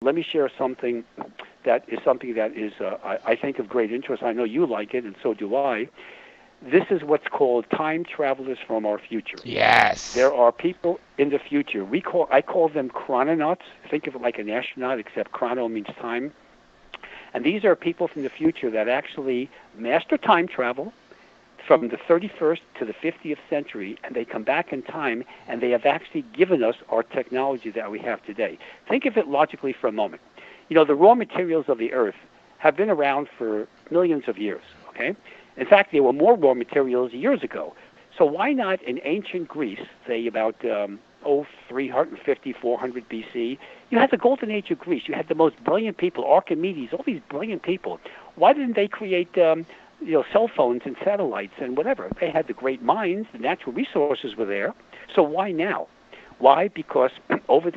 let me share something that is I think, of great interest. I know you like it, and so do I. This is what's called time travelers from our future. Yes. There are people in the future. I call them chrononauts. Think of it like an astronaut, except chrono means time. And these are people from the future that actually master time travel from the 31st to the 50th century, and they come back in time, and they have actually given us our technology that we have today. Think of it logically for a moment. The raw materials of the earth have been around for millions of years, okay? In fact, there were more raw materials years ago. So why not in ancient Greece, say about 350, 400 BC, you had the golden age of Greece. You had the most brilliant people, Archimedes, all these brilliant people. Why didn't they create cell phones and satellites and whatever? They had the great minds, the natural resources were there. So why now? Why? Because over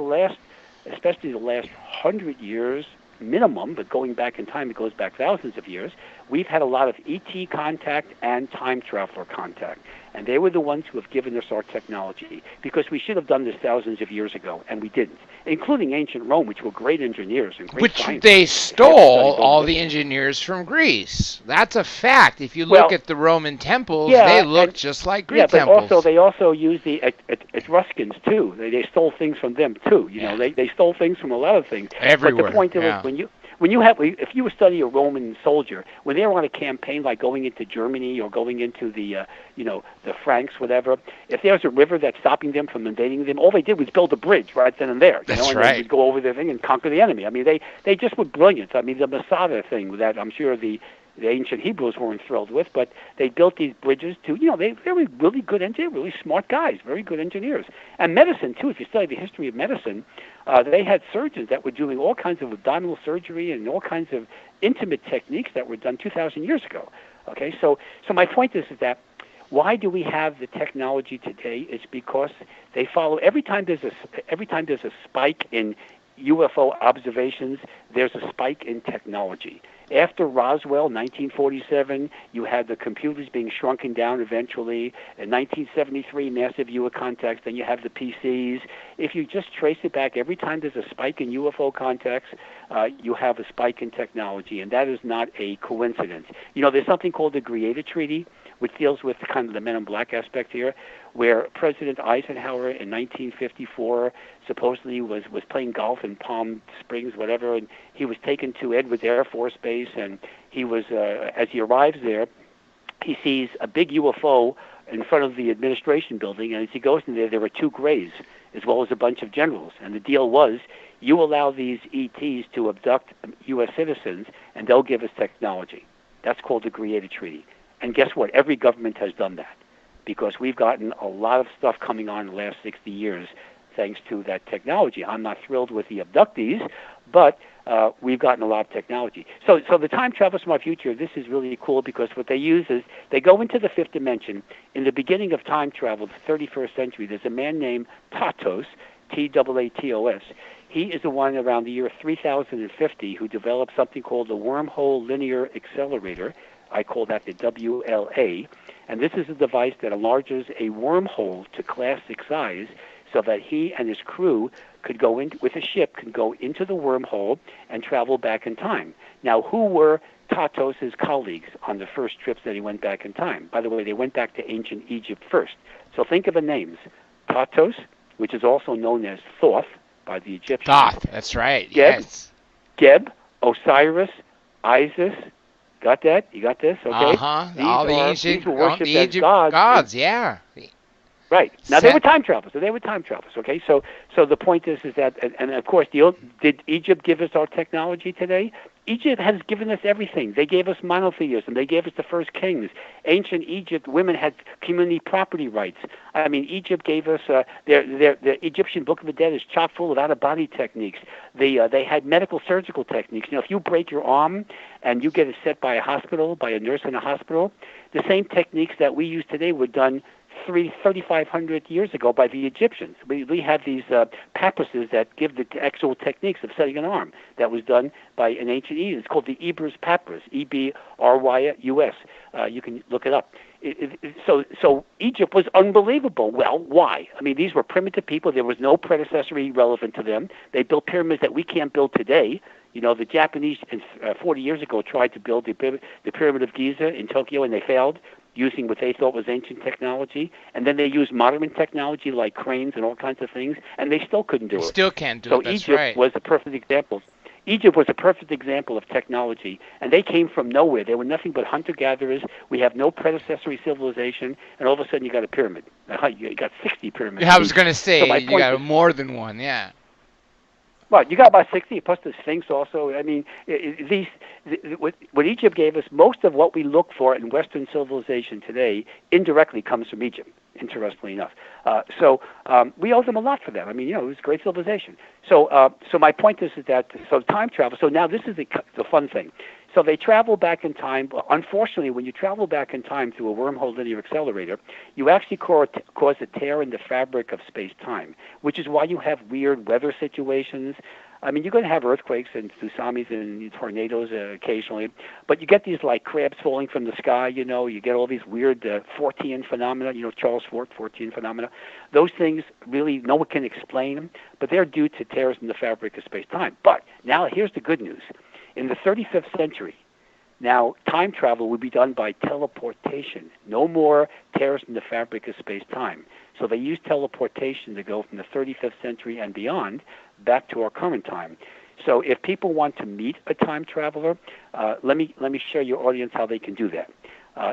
especially the last 100 years minimum, but going back in time, it goes back thousands of years, we've had a lot of ET contact and time traveler contact. And they were the ones who have given us our technology, because we should have done this thousands of years ago, and we didn't, including ancient Rome, which were great engineers and great scientists. Which they stole all the engineers from Greece. That's a fact. If you look at the Roman temples, they look just like Greek temples. Yeah, but they also used the Etruscans, too. They stole things from them, too. They stole things from a lot of things. Everywhere. But the point is, if you study a Roman soldier, when they were on a campaign like going into Germany or going into the Franks, whatever, if there was a river that's stopping them from invading them, all they did was build a bridge right then and there. That's and right. They would go over the thing and conquer the enemy. I mean, they just were brilliant. I mean, the Masada thing that I'm sure the ancient Hebrews weren't thrilled with, but they built these bridges to, they were really good engineers, really smart guys, very good engineers. And medicine, too, if you study the history of medicine, they had surgeons that were doing all kinds of abdominal surgery and all kinds of intimate techniques that were done 2,000 years ago. Okay, so my point is that why do we have the technology today? It's because they follow every time there's a spike in UFO observations, there's a spike in technology. After Roswell, 1947, you had the computers being shrunken down eventually. In 1973, massive UFO contacts. Then you have the PCs. If you just trace it back, every time there's a spike in UFO contacts, you have a spike in technology, and that is not a coincidence. There's something called the Greada Treaty, which deals with kind of the Men in Black aspect here, where President Eisenhower in 1954 supposedly was playing golf in Palm Springs, whatever, and he was taken to Edwards Air Force Base, and he was, as he arrives there, he sees a big UFO in front of the administration building, and as he goes in there were two Greys, as well as a bunch of generals, and the deal was, you allow these ETs to abduct U.S. citizens, and they'll give us technology. That's called the Greada Treaty. And guess what? Every government has done that, because we've gotten a lot of stuff coming on in the last 60 years thanks to that technology. I'm not thrilled with the abductees, but we've gotten a lot of technology. So the time travelers from our future, this is really cool, because what they use is they go into the fifth dimension. In the beginning of time travel, the 31st century, there's a man named Tatos, T-A-A-T-O-S. He is the one around the year 3050 who developed something called the Wormhole Linear Accelerator. I call that the WLA. And this is a device that enlarges a wormhole to classic size so that he and his crew could go in with a ship, could go into the wormhole and travel back in time. Now, who were Tatos' colleagues on the first trips that he went back in time? By the way, they went back to ancient Egypt first. So think of the names. Tatos, which is also known as Thoth by the Egyptians. Thoth, that's right, yes. Geb, Osiris, Isis. Got that? You got this? Okay. All the ancient Egypt gods, yeah. Right. Now, they were time travelers. Okay? So the point is that, and of course, did Egypt give us our technology today? Egypt has given us everything. They gave us monotheism. They gave us the first kings. Ancient Egypt, women had community property rights. I mean, Egypt gave us, the Egyptian Book of the Dead is chock full of out-of-body techniques. They had medical surgical techniques. If you break your arm and you get it set by a nurse in a hospital, the same techniques that we use today were done 3,500 years ago by the Egyptians. We have these papyruses that give the actual techniques of setting an arm. That was done by an ancient Eden. It's called the Ebers Papyrus, Ebrus. You can look it up. So Egypt was unbelievable. Well, why? I mean, these were primitive people. There was no predecessory relevant to them. They built pyramids that we can't build today. You know, the Japanese 40 years ago tried to build the Pyramid of Giza in Tokyo, and they failed, using what they thought was ancient technology. And then they used modern technology like cranes and all kinds of things, and they still couldn't do it. Still can't do it. That's Egypt right. was a perfect example. Egypt was a perfect example of technology, and they came from nowhere. They were nothing but hunter-gatherers. We have no predecessory civilization, and all of a sudden you got a pyramid. You got 60 pyramids. I was going to say, so you got more than one, yeah. Well, you got about 60, plus the Sphinx also. I mean, what Egypt gave us, most of what we look for in Western civilization today indirectly comes from Egypt, interestingly enough. So we owe them a lot for that. I mean, you know, it was a great civilization. So my point is that, so time travel, so now this is the fun thing. So they travel back in time. Unfortunately, when you travel back in time through a wormhole linear accelerator, you actually cause a tear in the fabric of space-time, which is why you have weird weather situations. I mean, you're going to have earthquakes and tsunamis and tornadoes occasionally, but you get these like crabs falling from the sky, you know, you get all these weird Fortean phenomena, you know, Charles Fortean phenomena. Those things really, no one can explain them, but they're due to tears in the fabric of space-time. But now here's the good news. In the 35th century, now time travel would be done by teleportation. No more tears in the fabric of space-time. So they use teleportation to go from the 35th century and beyond back to our current time. So if people want to meet a time traveler, let me show your audience how they can do that.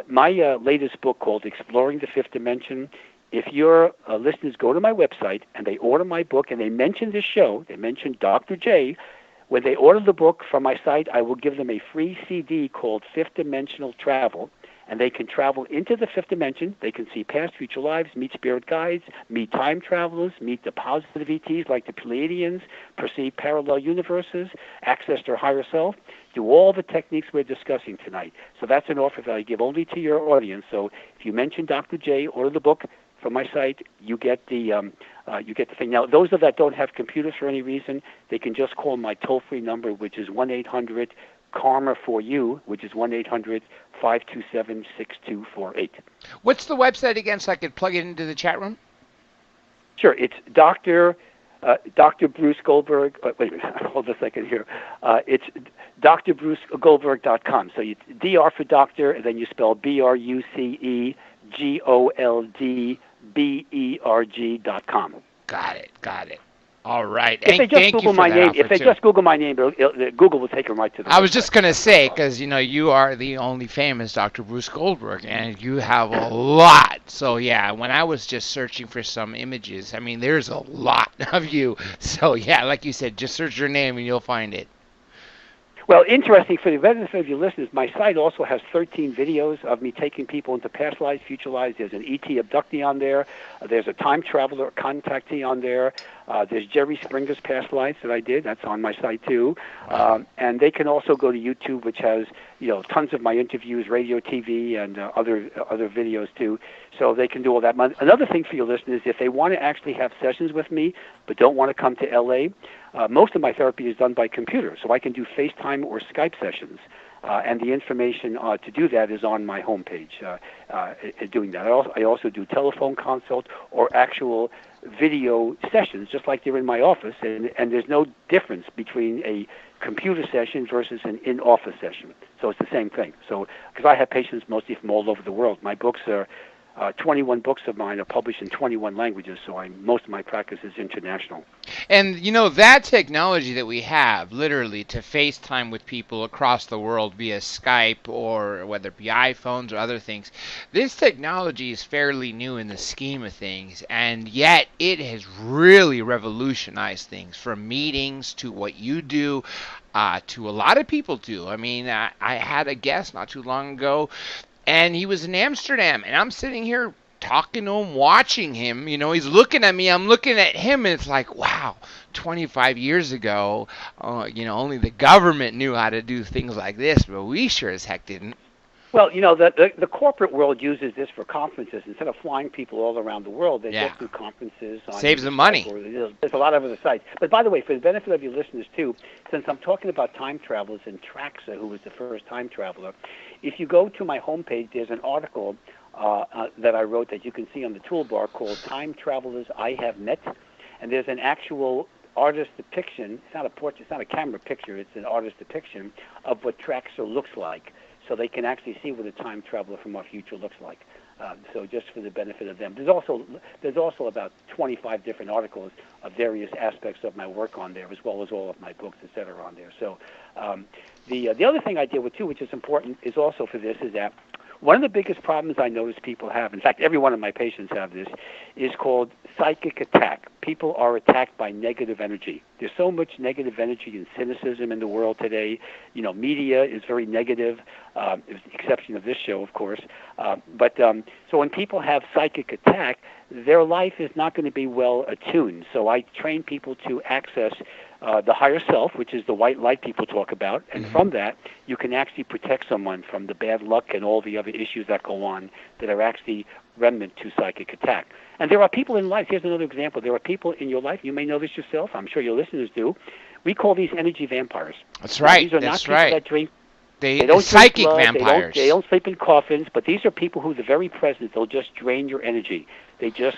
My latest book called Exploring the Fifth Dimension. If your listeners go to my website and they order my book and they mention this show, they mention Dr. J, when they order the book from my site, I will give them a free CD called Fifth Dimensional Travel, and they can travel into the fifth dimension. They can see past, future lives, meet spirit guides, meet time travelers, meet the positive ETs like the Pleiadians, perceive parallel universes, access their higher self, do all the techniques we're discussing tonight. So that's an offer that I give only to your audience. So if you mention Dr. J, order the book from my site, you get the thing. Now, those that don't have computers for any reason, they can just call my toll-free number, which is 1-800-KARMA-4U, which is 1-800-527-6248. What's the website again, so I could plug it into the chat room? Sure, it's Dr. Bruce Goldberg. Wait a minute, hold a second here. It's drbrucegoldberg.com. So it's DR for doctor, and then you spell BRUCEGOLDBERG.com. Got it. All right. If they just Google my name, Google will take them right to the website. I was just going to say, because, you know, you are the only famous Dr. Bruce Goldberg, and you have a lot. So, yeah, when I was just searching for some images, I mean, there's a lot of you. So, yeah, like you said, just search your name and you'll find it. Well, interesting, for the benefit of your listeners, my site also has 13 videos of me taking people into past lives, future lives. There's an ET abductee on there. There's a time traveler contactee on there. There's Jerry Springer's past lives that I did. That's on my site, too. And they can also go to YouTube, which has, you know, tons of my interviews, radio, TV, and other videos, too. So they can do all that. Another thing for your listeners, if they want to actually have sessions with me but don't want to come to L.A., most of my therapy is done by computer, so I can do FaceTime or Skype sessions. And the information to do that is on my homepage, doing that. I also do telephone consult or actual video sessions, just like they're in my office, and there's no difference between a computer session versus an in-office session. So it's the same thing. So, because I have patients mostly from all over the world. My books are 21 books of mine are published in 21 languages, so most of my practice is international. And, you know, that technology that we have, literally, to FaceTime with people across the world via Skype or whether it be iPhones or other things, this technology is fairly new in the scheme of things, and yet it has really revolutionized things, from meetings to what you do, to a lot of people do. I mean, I had a guest not too long ago, and he was in Amsterdam, and I'm sitting here talking to him, watching him. You know, he's looking at me, I'm looking at him, and it's like, wow, 25 years ago, you know, only the government knew how to do things like this, but we sure as heck didn't. Well, you know, the corporate world uses this for conferences. Instead of flying people all around the world, they just do conferences. Saves them money. There's a lot of other sites. But by the way, for the benefit of your listeners, too, since I'm talking about time travelers and Traxa, who was the first time traveler, if you go to my homepage, there's an article that I wrote that you can see on the toolbar called Time Travelers I Have Met. And there's an actual artist depiction. It's not a portrait, it's not a camera picture, it's an artist depiction of what Traxxas looks like. So they can actually see what a time traveler from our future looks like. So just for the benefit of them. There's also about 25 different articles of various aspects of my work on there, as well as all of my books, et cetera, on there. So the other thing I deal with, too, which is important, is also for this, is that one of the biggest problems I notice people have, in fact, every one of my patients have this, is called psychic attack. People are attacked by negative energy. There's so much negative energy and cynicism in the world today. You know, media is very negative, with the exception of this show, of course. So when people have psychic attack, their life is not going to be well attuned. So I train people to access the higher self, which is the white light people talk about, and from that, you can actually protect someone from the bad luck and all the other issues that go on that are actually remnant to psychic attack. And there are people in life, here's another example, there are people in your life, you may know this yourself, I'm sure your listeners do, we call these energy vampires. That's right, these are that's not right. People that drink. They don't psychic blood, vampires. They don't sleep in coffins, but these are people who, the very presence, they'll just drain your energy. They just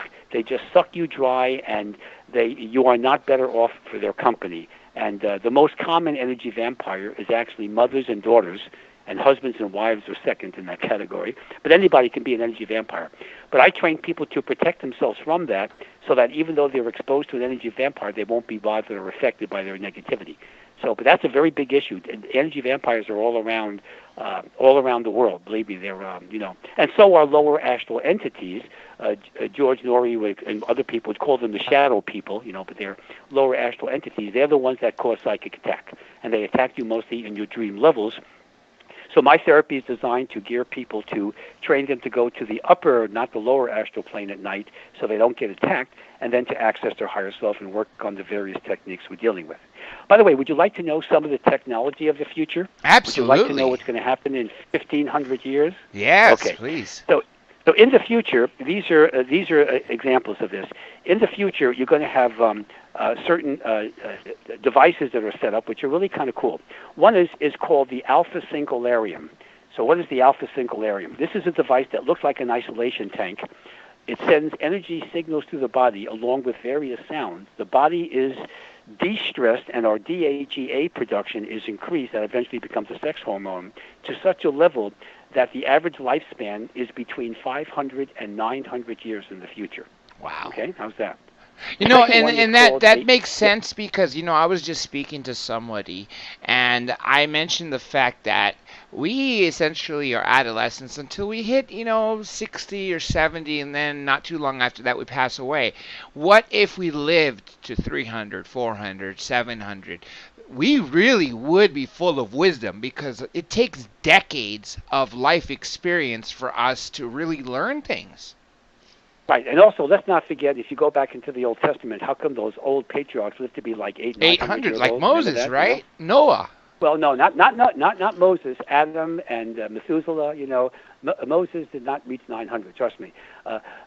suck you dry, and you are not better off for their company. And the most common energy vampire is actually mothers and daughters, and husbands and wives are second in that category. But anybody can be an energy vampire. But I train people to protect themselves from that, so that even though they're exposed to an energy vampire, they won't be bothered or affected by their negativity. So, but that's a very big issue. And energy vampires are all around the world. Believe me, they're and so are lower astral entities. George Norrie and other people would call them the shadow people, but they're lower astral entities. They're the ones that cause psychic attack, and they attack you mostly in your dream levels. So my therapy is designed to gear people to train them to go to the upper, not the lower astral plane at night, so they don't get attacked, and then to access their higher self and work on the various techniques we're dealing with. By the way, would you like to know some of the technology of the future? Absolutely. Would you like to know what's going to happen in 1,500 years? Yes, okay. Please. So in the future, these are examples of this. In the future, you're going to have certain devices that are set up, which are really kind of cool. One is called the Alpha Syncholarium. So what is the Alpha Syncholarium? This is a device that looks like an isolation tank. It sends energy signals to the body along with various sounds. The body is de-stressed, and our DHEA production is increased. That eventually becomes a sex hormone to such a level that the average lifespan is between 500 and 900 years in the future. Wow. Okay, how's that? And that makes sense because, I was just speaking to somebody, and I mentioned the fact that we essentially are adolescents until we hit, 60 or 70, and then not too long after that we pass away. What if we lived to 300, 400, 700? We really would be full of wisdom because it takes decades of life experience for us to really learn things. Right, and also let's not forget, if you go back into the Old Testament, how come those old patriarchs lived to be like 800 years like old? Moses, right? Noah. Well, no, not Moses. Adam and Methuselah. Moses did not reach 900. Trust me,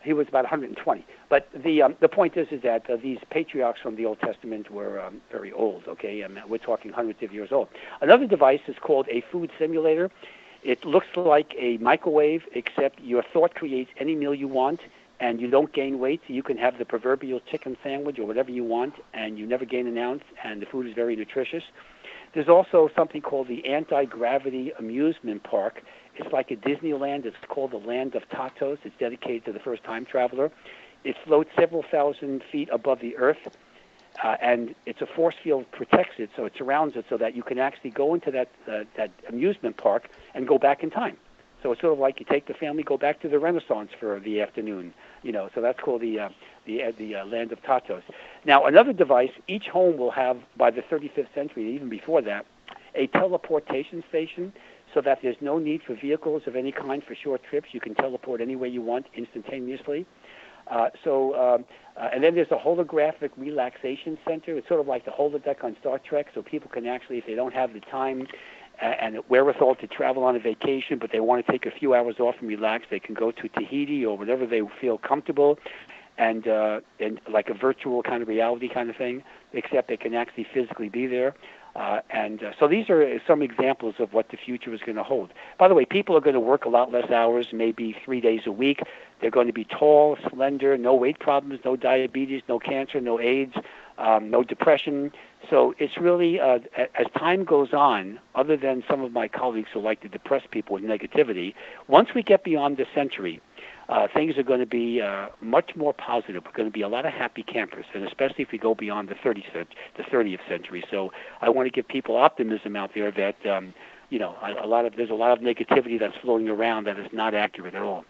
he was about 120. But the point is that these patriarchs from the Old Testament were very old. Okay, and we're talking hundreds of years old. Another device is called a food simulator. It looks like a microwave, except your thought creates any meal you want, and you don't gain weight, so you can have the proverbial chicken sandwich or whatever you want, and you never gain an ounce, and the food is very nutritious. There's also something called the Anti-Gravity Amusement Park. It's like a Disneyland. It's called the Land of Tatos. It's dedicated to the first-time traveler. It floats several thousand feet above the earth, and it's a force field protects it, so it surrounds it so that you can actually go into that amusement park and go back in time. So it's sort of like you take the family, go back to the Renaissance for the afternoon, So that's called the Land of Tatos. Now, another device, each home will have, by the 35th century, even before that, a teleportation station, so that there's no need for vehicles of any kind for short trips. You can teleport anywhere you want instantaneously. And then there's a holographic relaxation center. It's sort of like the holodeck on Star Trek, so people can actually, if they don't have the time and wherewithal to travel on a vacation, but they want to take a few hours off and relax, they can go to Tahiti or whatever they feel comfortable, and like a virtual kind of reality kind of thing, except they can actually physically be there. So these are some examples of what the future is going to hold. By the way, people are going to work a lot less hours, maybe 3 days a week. They're going to be tall, slender, no weight problems, no diabetes, no cancer, no AIDS, no depression. So it's really, as time goes on, other than some of my colleagues who like to depress people with negativity, once we get beyond this century, things are going to be much more positive. We're going to be a lot of happy campers, and especially if we go beyond the 30th century. So I want to give people optimism out there that there's a lot of negativity that's floating around that is not accurate at all.